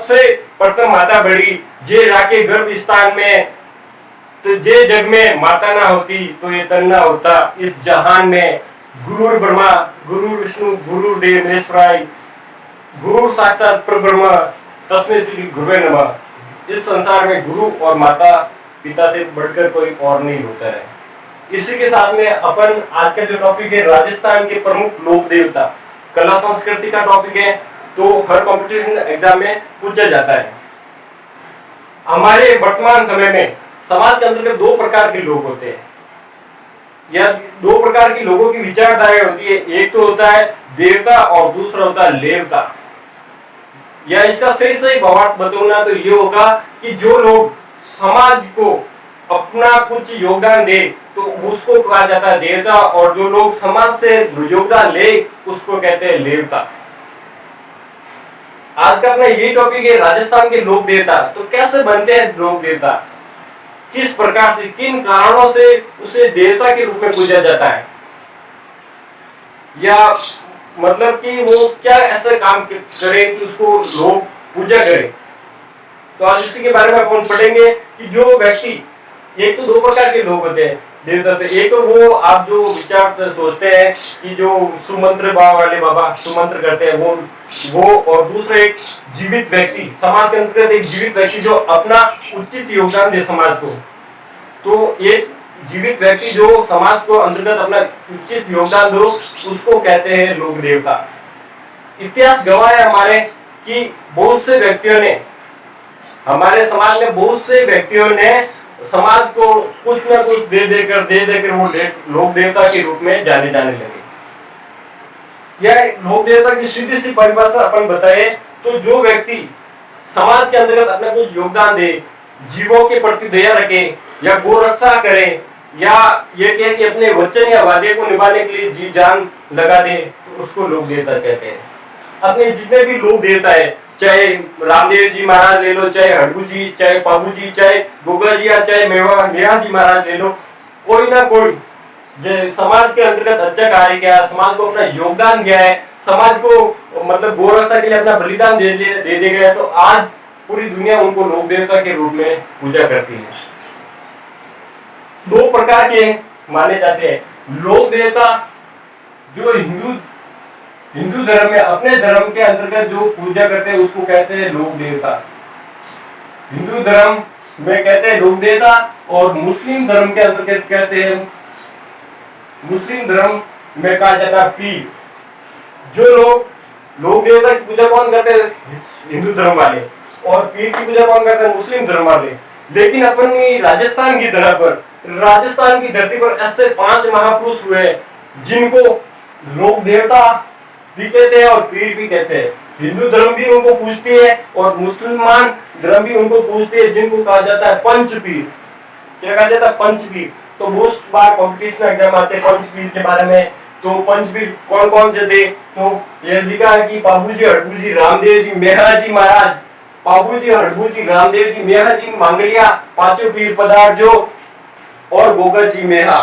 सबसे प्रथम माता बड़ी जे राखे गर्भ स्थान में, तो जे जग में माता ना होती तो ये तन ना होता इस जहान में। गुरु ब्रह्मा गुरु विष्णु गुरु देव महेश्वराय, गुरु साक्षात परब्रह्म तस्मै श्री गुरुवे नमः। इस संसार में गुरु और माता पिता से बढ़कर कोई और नहीं होता है। इसी के साथ में अपन आज का जो टॉपिक है, राजस्थान के प्रमुख लोक देवता, कला संस्कृति का टॉपिक है, तो हर कंपटीशन एग्जाम में पूछा जाता है। हमारे वर्तमान समय में समाज के अंतर्गत दो प्रकार के लोग होते हैं, या दो प्रकार की लोगों की विचारधारा होती है। एक तो होता है देवता और दूसरा होता है लेवता। या इसका सही भावार्थ बताऊंगा तो ये होगा कि जो लोग समाज को अपना कुछ योगदान दे तो उसको कहा जाता है देवता, और जो लोग समाज से योगदान ले उसको कहते हैं लेवता। आज का अपना यही टॉपिक है, राजस्थान के लोक देवता। तो कैसे बनते हैं लोक देवता, किस प्रकार से, किन कारणों से उसे देवता के रूप में पूजा जाता है, या मतलब कि वो क्या ऐसा काम करे कि उसको लोग पूजा करें। तो आज इसी के बारे में अपन पढ़ेंगे कि जो व्यक्ति, एक तो दो प्रकार के लोग होते हैं देवता। एक तो वो आप जो विचार सोचते हैं कि जो सुमंत्र वाले बाबा सुमंत्र करते हैं वो और दूसरा एक जीवित व्यक्ति, समाज के अंतर्गत एक जीवित व्यक्ति जो अपना उचित योगदान दे समाज को। तो एक जीवित व्यक्ति जो समाज को अंतर्गत अपना उचित योगदान दो उसको कहते हैं लोक देवता। इतिहास गवाह है हमारे कि बहुत से व्यक्तियों ने, हमारे समाज में बहुत से व्यक्तियों ने समाज को कुछ ना कुछ दे देकर वो लोक देवता के रूप में जाने लगे। यह लोक देवता की सीधी सी परिभाषा अपन बताए तो जो व्यक्ति समाज के अंतर्गत अपना कुछ योगदान दे, जीवों के प्रति दया रखे या गौ रक्षा करे, या ये कहे कि अपने वचन या वादे को निभाने के लिए जी जान लगा दे, तो उसको लोक देवता कहते हैं। अपने जितने भी लोक देवता है, चाहे रामदेव जी महाराज ले लो, चाहे हड़बू जी, चाहे पाबू जी, चाहे गोगा जी, या चाहे मेहा जी महाराज ले लो, कोई ना कोई जो समाज के अंतर्गत अच्छा कार्य किया, समाज को अपना योगदान दिया है, समाज को मतलब गौ रक्षा के लिए अपना बलिदान दे गया, तो आज पूरी दुनिया उनको लोक देवता के रूप में पूजा करती है। दो प्रकार के माने जाते हैं लोक देवता, जो हिंदू धर्म में अपने धर्म के अंतर्गत जो पूजा करते हैं उसको कहते हैं लोक देवता। हिंदू धर्म में कहते हैं लोक देवता, और मुस्लिम धर्म के अंतर्गत कहते हैं, मुस्लिम धर्म में कहा जाता है पीर। जो लोग लोक देवता की पूजा कौन करते हैं, हिंदू धर्म वाले, और पीर की पूजा कौन करते हैं, मुस्लिम धर्म वाले। लेकिन अपनी राजस्थान की धरती पर ऐसे 5 महापुरुष हुए जिनको लोक देवता भी कहते हैं और पीर भी कहते हैं। हिंदू धर्म भी उनको पूजती है और मुसलमान धर्म भी उनको पूजती है, जिनको कहा जाता है पंचपीर। क्या कहा जाता है, पंचपीर। तो बहुत बार कॉम्पिटिशन एग्जाम आते हैं पंचपीर के बारे में। तो पंचपीर कौन कौन से थे, तो ये लिखा है कि पाबू जी, हड़बू जी, रामदेव जी, मेहा जी महाराज, पाबू जी, हड़बू जी, रामदेव जी, मेहा जी मांगलिया, पांचों पीर पदार्थ जो, और गोगा जी मेहा।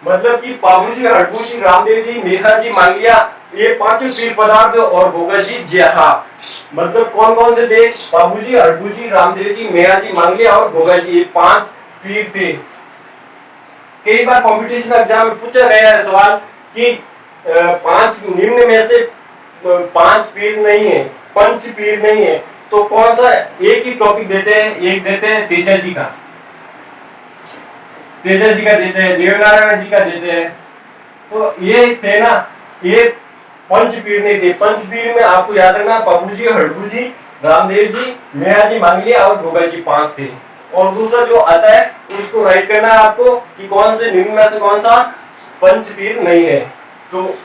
मतलब कि पाबू जी, हड़बू जी, रामदेव जी, मेहा जी मांगलिया, ये 5 पीर पदार्थ और गोगा जी ज्याहा। मतलब कौन कौन से थे, पाबू जी, हड़बू जी, रामदेव जी, मेहा जी मांगलिया और गोगा जी, ये 5 पीर थे। कई बार कंपटीशन एग्जाम में पूछा गया है सवाल कि 5 निम्न में से 5 पीर नहीं है, पंच पीर नहीं है, तो कौन सा एक ही टॉपिक देते हैं। एक देते हैं तेजा जी का देते हैं, देवनारायण जी का देते हैं। तो ये थे ना, ये पंचपीर नहीं थे। पंचपीर में आपको याद रखना, पाबू जी, हड़बू जी, रामदेव जी, मेहा जी मांगलिया और गोगा जी 5 थे। और दूसरा जो आता है उसको राइट करना है आपको कि कौन से निम्न में से कौन सा पंचपीर नहीं है। तो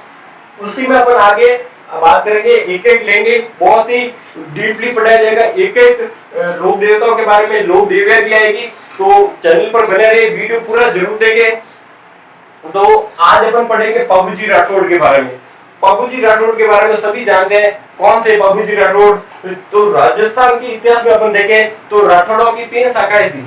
उसी में अपन आगे बात करेंगे, एक एक लेंगे, बहुत ही डीपली पढ़ाया जाएगा एक एक लोक देवताओं के बारे में। लोक देवियां भी आएगी, तो चैनल पर बने रहिए, वीडियो पूरा जरूर देखें। तो आज अपन पढ़ेंगे बाबूजी राठौड़ के बारे में। बाबूजी राठौड़ के बारे में सभी जानते हैं, कौन थे बाबूजी राठौड़। तो राजस्थान के इतिहास में अपन देखें तो राठौड़ों की 3 शाखाएं थी।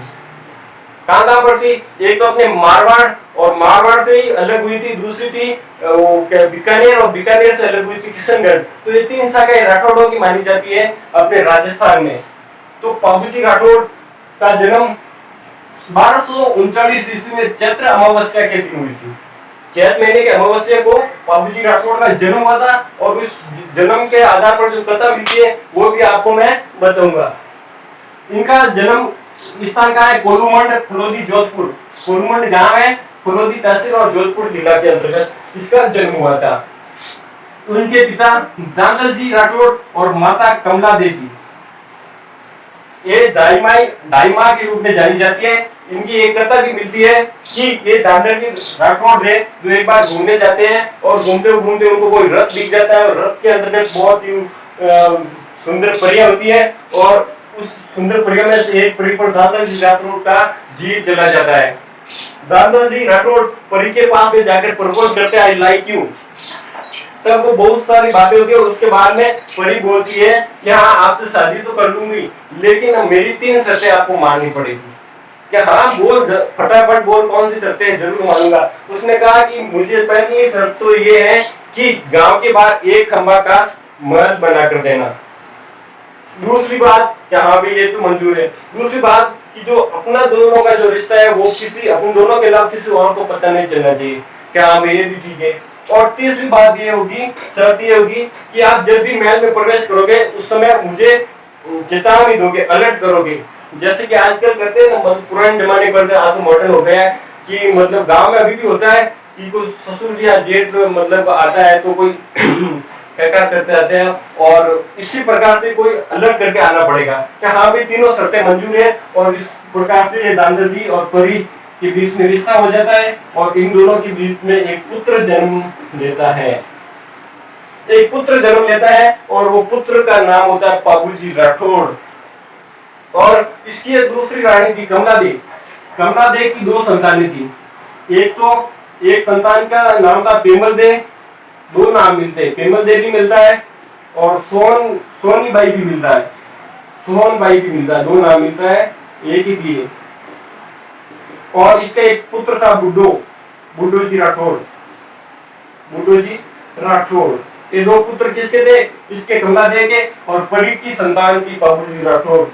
कहाँ पर थी? एक तो अपने मारवाड़, और मारवाड़ से ही अलग हुई थी, दूसरी थी बीकानेर, और बीकानेर से अलग हुई थी किशनगढ़। तो ये 3 शाखाएं राठौड़ों की मानी जाती है अपने राजस्थान में। तो पाबूजी राठौड़ का जन्म 1239 ईस्वी में चैत्र अमावस्या के दिन हुई थी। चैत महीने के अमावस्या को पाबूजी राठौड़ का जन्म हुआ था, और उस जन्म के आधार पर जो कथा मिलती है वो भी आपको मैं बताऊंगा। इनका जन्म स्थान कहाँ है? कोलूमंड, फलोदी, जोधपुर। कोलूमंड गांव है, फलोदी तहसील और जोधपुर जिला के अंतर्गत इसका जन्म हुआ था। उनके पिता दांगल जी राठौड़ और माता कमला देवी, ये दाई माँ के रूप में जानी जाती है। इनकी एक कथा भी मिलती है कि ये दांगल जी राठौड़ है जो एक बार घूमने जाते हैं, और घूमते घूमते उनको कोई रथ दिख जाता है, और रथ के अंतर्गत बहुत ही सुंदर परियां होती है, और उस सुंदर परियों में से एक परी पर दादर जी राठौड़ का जीव चला जाता है। दादर जी राठौड़ परी के पास में जाकर प्रपोज करते हैं, आई लाइक यू। तब वो बहुत सारी बातें होती है, और उसके बाद में परी बोलती है कि हाँ आपसे शादी तो कर लूंगी, लेकिन मेरी 3 शर्तें आपको माननी पड़ेगी। क्या? हाँ बोल, फटाफट बोल, कौन सी शर्तें? जरूर मानूंगा। उसने कहा कि मुझे पहली शर्त तो ये है कि गांव के बाहर एक खंबा का महल बना कर देना। दूसरी बात, क्या हाँ भी ये तो मंजूर है। दूसरी बात कि जो अपना दोनों का जो रिश्ता है वो किसी अपन दोनों के अलावा किसी और को पता नहीं चलना चाहिए। क्या हाँ ये भी ठीक है। और तीसरी बात ये होगी, शर्त ये होगी कि आप जब भी महल में प्रवेश करोगे उस समय मुझे चेतावनी दोगे, अलर्ट करोगे। जैसे कि आजकल करते हैं ना, पुराने जमाने पर आज मॉडर्न हो गया है कि मतलब गाँव में अभी भी होता है कि कोई ससुर या जेठ मतलब आता है तो कोई क्या करते रहते हैं, और इसी प्रकार से कोई अलग करके आना पड़ेगा। क्या हाँ भी तीनों शर्तें मंजूर है, और इस प्रकार से ये दांगल जी और परी के बीच में रिश्ता हो जाता है, और इन दोनों के बीच में एक पुत्र जन्म लेता है। एक पुत्र जन्म लेता है, और वो पुत्र का नाम होता है पाबूजी राठौड़। और इसकी दूसरी रानी थी कमला देवी। कमला देवी की 2 संतानें थी। एक संतान का नाम था पेमल देव, 2 नाम मिलते हैं, पेमल देवी मिलता है और सोनी बाई भी मिलता है, 2 नाम मिलता है, एक ही थी। और इसका एक पुत्र था बुड्ढो जी राठौड़। ये 2 पुत्र किसके थे? इसके कमला देव के, और परी की संतान की पाबूजी राठौड़।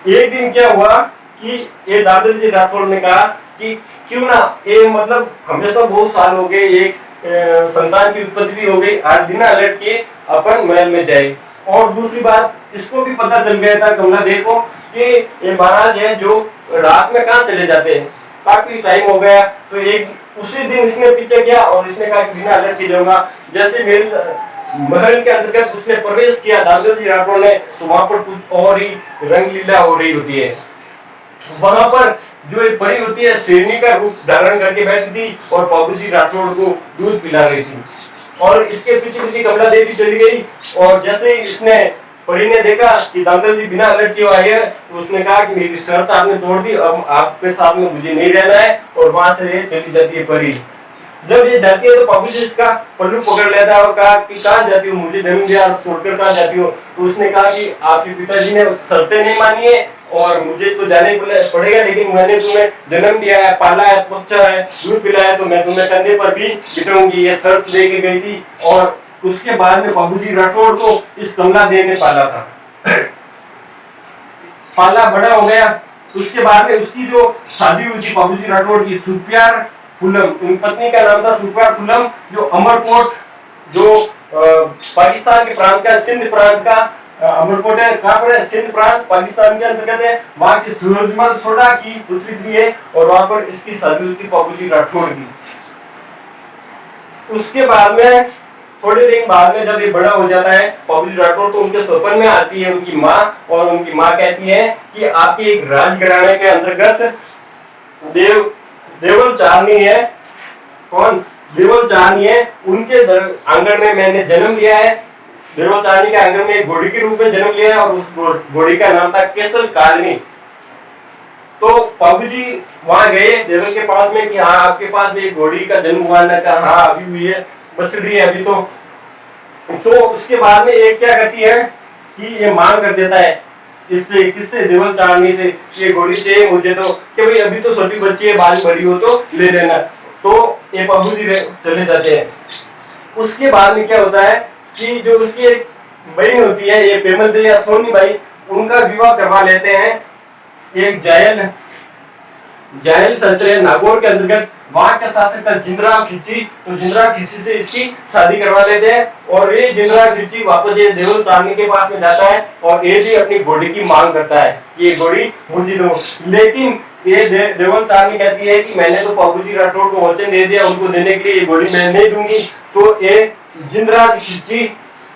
एक दिन क्या हुआ कि ये दादाजी राठौड़ ने कहा कि क्यों ना ये मतलब हमेशा बहुत साल हो गए, एक संतान की उत्पत्ति भी हो गई, आज बिना अलर्ट किए अपन महल में जाए। और दूसरी बात, इसको भी पता चल गया था कमला देव को कि ये महाराज है जो रात में कहाँ चले जाते हैं, काफी टाइम हो गया। तो एक उसी दिन इसने पीछे किया, और इसने कहा बिना अलर्ट किए जाऊंगा। जैसे मेरे महल के अंतर्गत उसने प्रवेश किया दादाजी राठौड़ ने, तो वहां पर कुछ और ही रंगलीला हो रही होती है। वहां पर जो एक परी होती है शेरनी का रूप धारण करके बैठी थी, और पाबूजी राठौड़ को दूध पिला रही थी, और इसके पीछे पीछे कमला देवी चली गई। और जैसे ही इसने परी ने देखा कि दांगल जी बिना अलर्ट किए आए हैं, तो उसने कहा कि मेरी शर्त आपने तोड़ दी, अब आपके साथ में मुझे नहीं रहना है, और वहां से ये चली जाती है परी। जब ये जाती है तो पाबूजी इसका पल्लू पकड़ लेता है और कहा कि कहाँ जाती हो, मुझे जन्म दिया छोड़कर कहाँ जाती हो। तो उसने कहा कि आपके पिताजी ने शर्तें नहीं मानी है, और मुझे तो जाने पड़ेगा, लेकिन मैंने तुम्हें जन्म दिया है, पाला है, पोसा है, दूध पिलाया है, तो मैं तुम्हें कंधे पर भी बिठाऊंगी, ये शर्त दे के गई थी। और उसके बाद में पाबूजी राठौड़ को इस कमला देव ने पाला था, पाला बड़ा हो गया। उसके बाद में उसकी जो शादी हुई थी पाबूजी राठौड़ की सुप्यार फुलम, उन पत्नी का नाम था सुप्यार फुलम, जो अमरकोट, जो पाकिस्तान के प्रांत का, सिंध प्रांत का अमरकोट है, कहाँ पर है? सिंध प्रांत पाकिस्तान के अंतर्गत है। वहां की सूरजमल सोडा की पुत्री थी है, और वहां पर इसकी शादी हुई थी पाबूजी राठौड़ की। उसके बाद में थोड़े दिन बाद में जब ये बड़ा हो जाता है पाबूजी राठौड़, तो उनके सपन में आती है उनकी माँ, और उनकी माँ कहती है कि आपके एक राजघराने के अंतर्गत देवल चारनी है, कौन? देवल चारनी है, उनके आंगन में मैंने जन्म लिया है। देवल चारनी के आंगन में एक घोड़ी के रूप में जन्म लिया है, और उस घोड़ी का नाम था केसल कालनी। तो पाबूजी वहां गए देवल के पास में कि हाँ आपके पास भी एक घोड़ी का जन्म हुआ ना? कहा हाँ अभी हुई है, बसड़ी है अभी। तो उसके बाद में एक क्या कहती है कि ये मांग कर देता है इससे किससे, देवल चांदनी से ये घोड़ी चाहिए मुझे, तो कि भाई अभी तो छोटी बच्ची है, बाद में बड़ी हो तो ले लेना। तो ये बाबू जी चले जाते हैं। उसके बाद में क्या होता है कि जो उसकी एक बहन होती है, ये पेमल दे या सोनी भाई, उनका विवाह करवा लेते हैं एक जायल सल्तनत नागौर के अंतर्गत। वहां का शासक था जिंदराव खिलजी, तो जिंदराव खिलजी से इसकी शादी करवा देते हैं और ये जिंदराव खिलजी वापस ये देवल चांदनी के पास में जाता है और ये भी अपनी घोड़ी की मांग करता है, ये घोड़ी मुझे दो। लेकिन ये देवल चांदनी कहती है कि मैंने तो बाबूजी राठौड़ को वचन दे दिया, उनको देने के लिए ये घोड़ी मैं नहीं दूंगी। तो ये जिंदराव खिलजी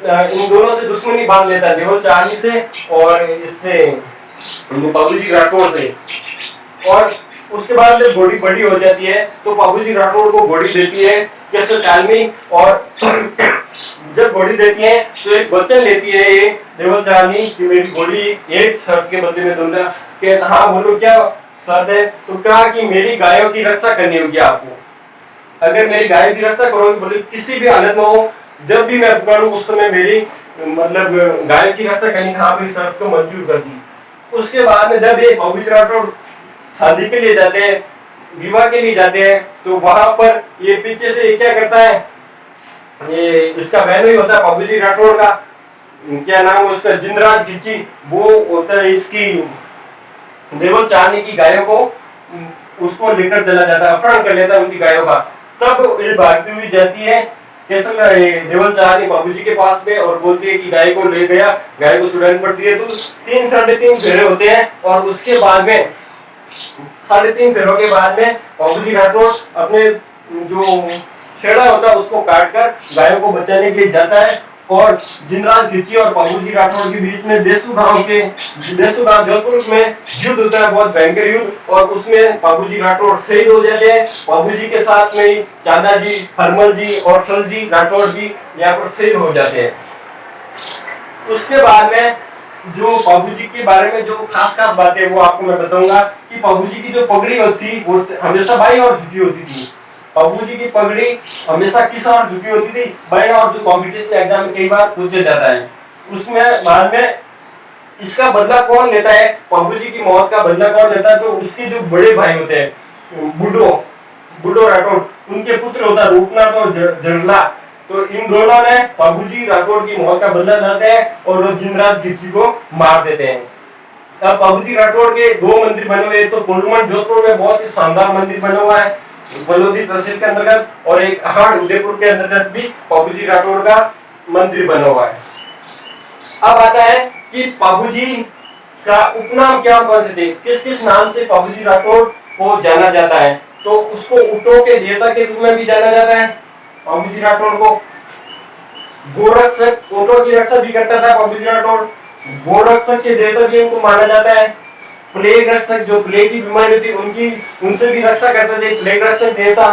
इन दोनों से दुश्मनी बांध लेता है, देवल चांदनी से और इससे बाबूजी राठौड़ से। और उसके बाद जब घोड़ी बड़ी हो जाती है तो बाबूजी राठौड़ को घोड़ी देती है केसर काल में। और जब घोड़ी देती है तो एक वचन लेती है ये देवल चांदनी कि मेरी घोड़ी एक शर्त के बदले में दूंगा। कि हाँ बोलो क्या शर्त है? तो कहा कि मेरी गायों की रक्षा करनी होगी आपको, अगर मेरी गायों की रक्षा करोगे, बोले किसी भी हालत में हो, जब भी मैं करूँ उस समय मेरी मतलब गायों की रक्षा करनी। हाँ भी शर्त को मंजूर कर दी। उसके बाद में जब ये बाबूजी राठौड़ शादी के लिए जाते हैं, विवाह के लिए जाते हैं, तो वहां पर ये पीछे से क्या करता है, ये इसका बहन ही होता है बाबूजी राठौड़ का, क्या नाम है उसका, जिंदराज खिलजी, वो होता है इसकी देवल चांदनी की गायों को उसको लेकर चला जाता है, अपहरण कर लेता है उनकी गायों का। तब ये भागती हुई जाती है कैसे देवल चांदनी बाबूजी के पास में और बोलती है कि गाय को ले गया, गाय को छुड़ानी पड़ती है। तो 3-3.5 फेरे होते हैं और उसके बाद में 3.5 फेरों के बाद में बाबूजी राठौड़ अपने जो छेड़ा होता है उसको काटकर गायों को बचाने के लिए जाता है। और जिंदराज खिलजी और बाबूजी राठौड़ के बीच में देसू गांव जोधपुर में युद्ध होता है, बहुत भयंकर युद्ध। और उसमें बाबूजी राठौड़ शहीद हो जाते हैं। बाबूजी के साथ में ही चांदा जी, हरमल जी और सलजी राठौड़ भी यहाँ पर शहीद हो जाते हैं। उसके बाद में जो बाबूजी के बारे में जो खास बातें वो आपको मैं बताऊंगा कि बाबूजी की जो पगड़ी होती वो हमेशा बाईं ओर झुकी होती थी। बाबूजी की पगड़ी हमेशा किस ओर झुकी होती थी, बाईं ओर, जो कॉम्पिटिशन एग्जाम में कई बार पूछा जाता है। उसमें बाद में इसका बदला कौन लेता है, बाबूजी की मौत का बदला कौन लेता है, तो उसके जो बड़े भाई होते हैं बुड्ढो राठौड़, उनके पुत्र होता है रूपनाथ और जरला। तो इन दोनों ने बाबूजी राठौड़ की मौत का बदला लेते हैं और वो जिंदराज खिलजी को मार देते हैं। अब बाबूजी राठौड़ के 2 मंदिर बने हुए, तो पुलुमन जोधपुर में बहुत ही शानदार मंदिर बना हुआ है बलोदी तहसील के अंतर्गत, और एक अहाड़ उदयपुर के अंतर्गत भी बाबूजी राठौड़ का मंदिर बना हुआ है। अब आता है कि बाबूजी का उपनाम क्या कौन से थे, किस किस नाम से बाबूजी राठौड़ को जाना जाता है। तो उसको ऊंटों के देवता के रूप में भी जाना जाता है बाबूजी राठौड़ को। गोरक्षक, ऊंटों की रक्षा भी करता था बाबूजी राठौड़। गोरक्षक के देवता भी उनको माना जाता है। प्लेग रक्षक, जो प्लेग की बीमारी होती है उनकी, उनसे भी रक्षा करते थे। प्लेग रक्षक देवता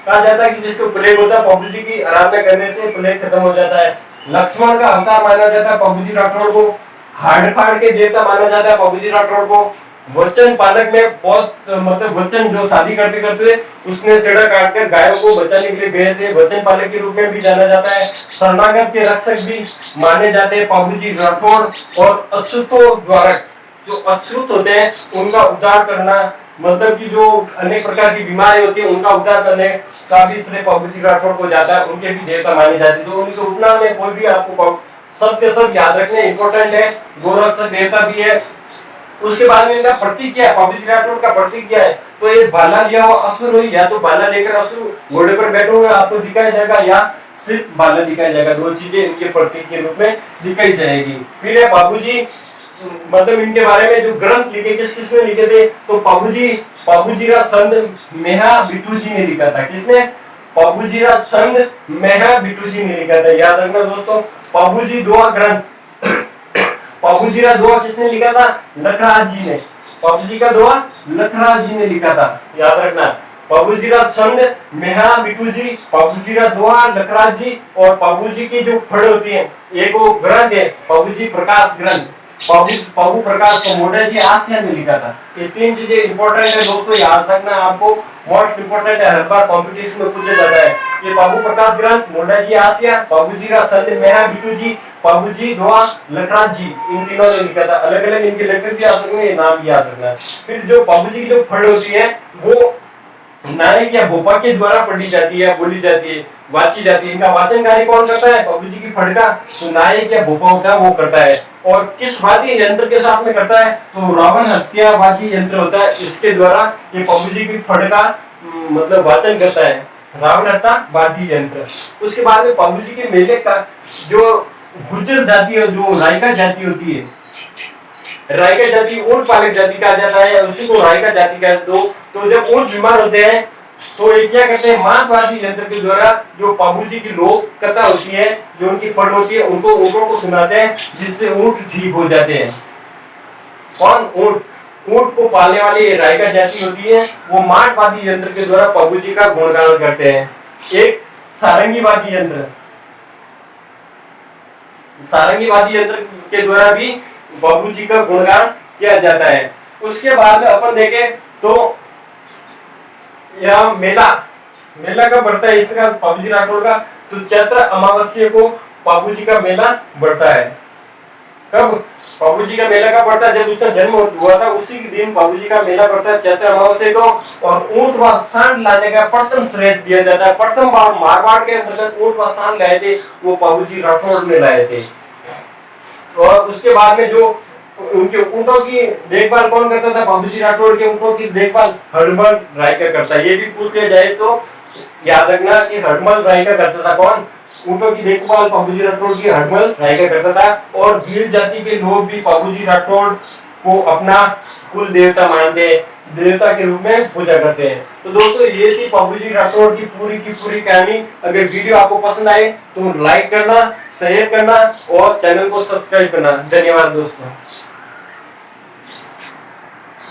कहा जाता है कि जिसको प्लेग होता है, बाबूजी की आराधना करने से प्लेग खत्म हो जाता है। लक्ष्मण का अवतार माना जाता है बाबूजी राठौड़ को। हाड़ फाड़ के देवता माना जाता है बाबूजी राठौड़ को। वचन पालक में बहुत मतलब वचन जो शादी करते करते उसने छेड़ा काटकर गायों को बचाने के लिए गए थे, वचन पालक के रूप में भी जाना जाता है। शरणागत के रक्षक भी माने जाते हैं बाबूजी राठौड़। और अछूतो द्वारक, जो अछूत होते हैं उनका उद्धार करना, मतलब कि जो अनेक प्रकार की बीमारी होती है उनका उद्धार करने का भी श्रेय बाबूजी राठौड़ को जाता है। उनके भी देवता माने जाते हैं। तो उनके उपनाम में कोई भी आपको सब के सब याद रखने इंपॉर्टेंट है। गोरक्षक देवता भी है। उसके बाद में इनका प्रतीक क्या है, बाबूजी राठौड़ का प्रतीक क्या है, तो ये भाला लिया हुआ असुर हुई, या तो भाला लेकर असुर घोड़े पर बैठे हुए आपको दिखाया जाएगा, या सिर्फ भाला दिखाया जाएगा। 2 चीजें इनके प्रतीक के रूप में दिखाई जाएगी। फिर है बाबूजी, मतलब इनके बारे में जो ग्रंथ लिखे किस किसने लिखे थे, तो बाबूजी का संत मेहा बिट्टू जी ने लिखा था। किसने? बाबूजी का संत मेहा बिट्टू जी ने लिखा था। याद रखना दोस्तों, बाबूजी दोहा ग्रंथ, बाबूजी का दोहा किसने लिखा था? लखराज जी ने। बाबूजी का दोहा लखराज जी ने लिखा था, याद रखना। बाबूजी का छंद मेहा बिट्टू जी, बाबूजी का दोहा लखराज जी, और बाबूजी की जो फड़ होती है एक वो ग्रंथ है बाबूजी प्रकाश ग्रंथ, बाबू प्रकाश को मोटा जी आसिया में लिखा था। ये 3 चीजें इंपॉर्टेंट है दोस्तों, याद रखना, आपको मोस्ट इंपॉर्टेंट है, हर बार कॉम्पिटिशन में पूछा जाता है। ये बाबू प्रकाश ग्रंथ, मोटा जी आसिया, बाबूजी का संत मेहा बिट्टू जी, बाबूजी धोआ लखराज जी, इन तीनों ने लिखा था। अलग अलग इनके लेखक भी याद रखना, ये नाम भी याद रखना। फिर जो बाबूजी की जो फड़ होती है वो नायक या भोपा के द्वारा पढ़ी जाती है, बोली जाती है, वाची जाती है। इनका वाचन कार्य कौन करता है? बाबूजी की फड़ का तो नायक या भोपा होता है वो करता है। और किस वाद्य यंत्र के साथ में करता है? तो रावण हत्या वाद्य यंत्र होता है, इसके द्वारा ये बाबूजी की फड़ का मतलब वाचन करता है, रावण हत्या वाद्य यंत्र। उसके बाद में बाबूजी के मेले का जो गुर्जर जाति है, जो रायका जाति होती है, रायका जाति ऊंट पालक जाति कहा जाता है, उसी को रायका जाति का। तो जब ऊंट बीमार होते हैं तो ये क्या करते हैं? मातवादी यंत्र के द्वारा जो बाबूजी की लोक कथा होती है, जो उनकी पढ़ होती है, उनको ऊँटों को सुनाते हैं, जिससे ऊँट ठीक हो जाते हैं। कौन? ऊँट। ऊँट को पालने वाली ये रायका जाति होती है, वो मातवादी यंत्र के द्वारा बाबूजी का गुणगान करते हैं। एक सारंगीवादी यंत्र, सारंगीवादी यंत्र के द्वारा भी बाबूजी का गुणगान किया जाता है। उसके बाद में अपन देखें तो यह मेला कब बढ़ता है इसका बाबूजी राठौड़ का? तो चैत्र अमावस्या को बाबूजी का मेला बढ़ता है। कब बाबूजी का मेला कब बढ़ता है? जब उसका जन्म हुआ था उसी दिन बाबूजी का मेला बढ़ता है, चैत्र अमावस्या को। और ऊंट व सांड लाने का प्रथम श्रेय दिया जाता है। प्रथम बार मारवाड़ के अंतर्गत ऊंट व सांड लाए थे, वो बाबूजी राठौड़ ने लाए थे। और उसके बाद में जो उनके ऊँटों की देखभाल कौन करता था? बाबूजी राठौड़ के ऊँटों की देखभाल हरमल रायका करता है। ये भी पूछ लिया जाए तो याद रखना कि हरमल रायका करता था। कौन? ऊँटों की देखभाल बाबूजी राठौड़ की हरमल रायका करता था। और भील जाति के लोग भी बाबूजी राठौड़ को अपना कुल देवता मानते हैं, देवता के रूप में पूजा करते हैं। तो दोस्तों ये थी बाबूजी राठौड़ की पूरी कहानी। अगर वीडियो आपको पसंद आए तो लाइक करना, शेयर करना और चैनल को सब्सक्राइब करना। धन्यवाद दोस्तों।